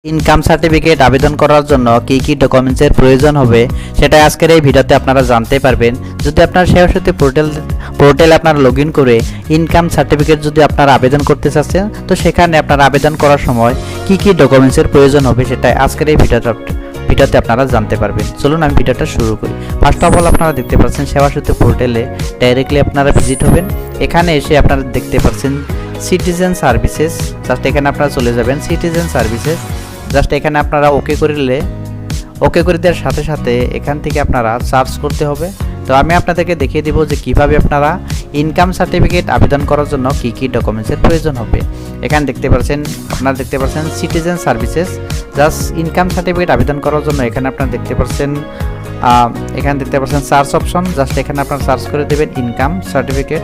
Income certificate আবেদন করার জন্য কি কি ডকুমেন্টসের প্রয়োজন হবে সেটা আজকের এই ভিডিওতে আপনারা জানতে পারবেন। যদি আপনার সেবাসাথী পোর্টালে আপনারা লগইন করে ইনকাম সার্টিফিকেট যদি আপনারা আবেদন করতে চাচ্ছেন, তো সেখানে আপনারা আবেদন করার সময় কি কি ডকুমেন্টসের প্রয়োজন হবে সেটা আজকের এই ভিডিওতে আপনারা জানতে পারবেন। চলুন আমি ভিডিওটা শুরু করি। ফার্স্ট অফ অল আপনারা দেখতে পাচ্ছেন সেবাসাথী পোর্টালে ডাইরেক্টলি আপনারা ভিজিট হবেন। এখানে এসে আপনারা দেখতে পাচ্ছেন সিটিজেন সার্ভিসেস, জাস্ট এখানে আপনারা চলে যাবেন সিটিজেন সার্ভিসেস। জাস্ট এখানে আপনারা ওকে করে দেওয়ার সাথে সাথে এখান থেকে আপনারা সার্চ করতে হবে। তো আমি আপনাদেরকে দেখিয়ে দিব যে কিভাবে আপনারা ইনকাম সার্টিফিকেট আবেদন করার জন্য কি কি ডকুমেন্টসের প্রয়োজন হবে। এখানে আপনারা দেখতে পাচ্ছেন citizen services. Just income certificate আবেদন করার জন্য এখানে আপনারা দেখতে পাচ্ছেন সার্চ অপশন। জাস্ট এখানে আপনারা সার্চ করে দেবেন ইনকাম সার্টিফিকেট।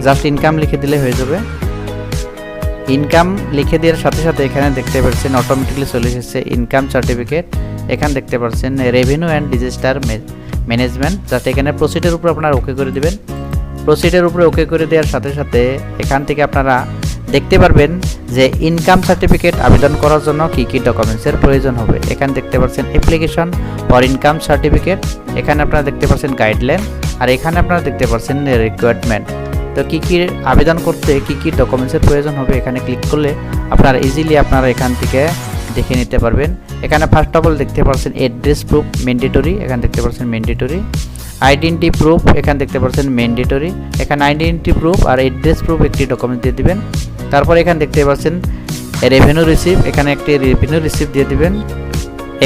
জাস্ট ইনকাম লিখে দিলে হয়ে যাবে। ইনকাম লিখে দেওয়ার সাথে সাথে এখানে দেখতে পাচ্ছেন অটোমেটিকলি চলে এসেছে ইনকাম সার্টিফিকেট। এখানে দেখতে পাচ্ছেন revenue and disaster management. Just এখানে প্রসিডের উপর আপনারা ওকে করে দিবেন। প্রসিডের উপরে ওকে করে দেওয়ার সাথে সাথে এখান থেকে আপনারা দেখতে পারবেন যে ইনকাম সার্টিফিকেট আবেদন করার জন্য কি কি ডকুমেন্টসের প্রয়োজন হবে। এখানে দেখতে পাচ্ছেন অ্যাপ্লিকেশন ফর ইনকাম সার্টিফিকেট। এখানে আপনারা দেখতে পাচ্ছেন গাইডলাইন, আর এখানে আপনারা দেখতে পাচ্ছেন রিকোয়ারমেন্ট। তো কি কি আবেদন করতে কি কি ডকুমেন্টসের প্রয়োজন হবে এখানে ক্লিক করলে আপনারা ইজিলি আপনারা এখান থেকে দেখে নিতে পারবেন। এখানে ফার্স্ট অফ অল দেখতে পাচ্ছেন অ্যাড্রেস প্রুফ ম্যান্ডেটরি। এখানে দেখতে পাচ্ছেন ম্যান্ডেটরি। আইডেন্টি প্রুফ এখানে দেখতে পাচ্ছেন ম্যান্ডেটরি। এখানে আইডেন্টি প্রুফ আর অ্যাড্রেস প্রুফ একটি ডকুমেন্ট দিয়ে দিবেন। তারপর এখানে দেখতে পাচ্ছেন রেভিনিউ রিসিভ। এখানে একটি রেভিনিউ রিসিভ দিয়ে দিবেন।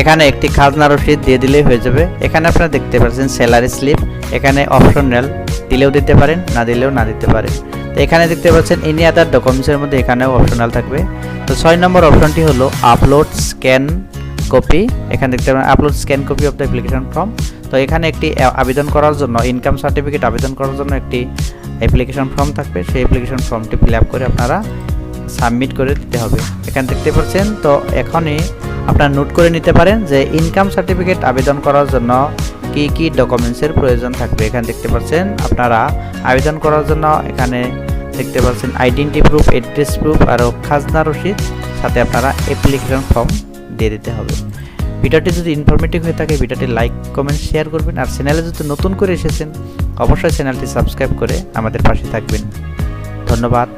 এখানে একটি খাজনা রসিদ দিয়ে দিলেই হয়ে যাবে। এখানে আপনারা দেখতে পাচ্ছেন স্যালারি স্লিপ। এখানে অপশনাল দিলেও দিতে পারেন, না দিলেও না দিতে পারেন। তো এখানে দেখতে পাচ্ছেন এনি আদার ডকুমেন্টসের মধ্যে এখানেও অপশনাল থাকবে। তো 6 নম্বর অপশনটি হলো আপলোড স্ক্যান কপি। এখানে দেখতে পাবেন upload scan copy of the application form. তো এখানে একটি আবেদন করার জন্য ইনকাম সার্টিফিকেট আবেদন করার জন্য একটি অ্যাপ্লিকেশন ফর্ম থাকবে। সেই অ্যাপ্লিকেশন ফর্মটি ফিল আপ করে আপনারা সাবমিট করে দিতে হবে। এখানে দেখতে পাচ্ছেন। তো এখনই আপনারা নোট করে নিতে পারেন যে ইনকাম সার্টিফিকেট আবেদন করার জন্য কি কি ডকুমেন্টসের প্রয়োজন থাকবে। এখানে দেখতে পাচ্ছেন আপনারা আবেদন করার জন্য এখানে দেখতে পাচ্ছেন আইডেন্টি প্রুফ, অ্যাড্রেস প্রুফ আর খাজনা রসিদ, সাথে আপনারা অ্যাপ্লিকেশন ফর্ম দিয়ে দিতে হবে। ভিডিওটি যদি ইনফরমেটিভ হয়ে থাকে ভিডিওটি লাইক কমেন্ট শেয়ার করবেন, আর চ্যানেলে যদি নতুন করে এসেছেন অবশ্যই চ্যানেলটি সাবস্ক্রাইব করে আমাদের পাশে থাকবেন। ধন্যবাদ।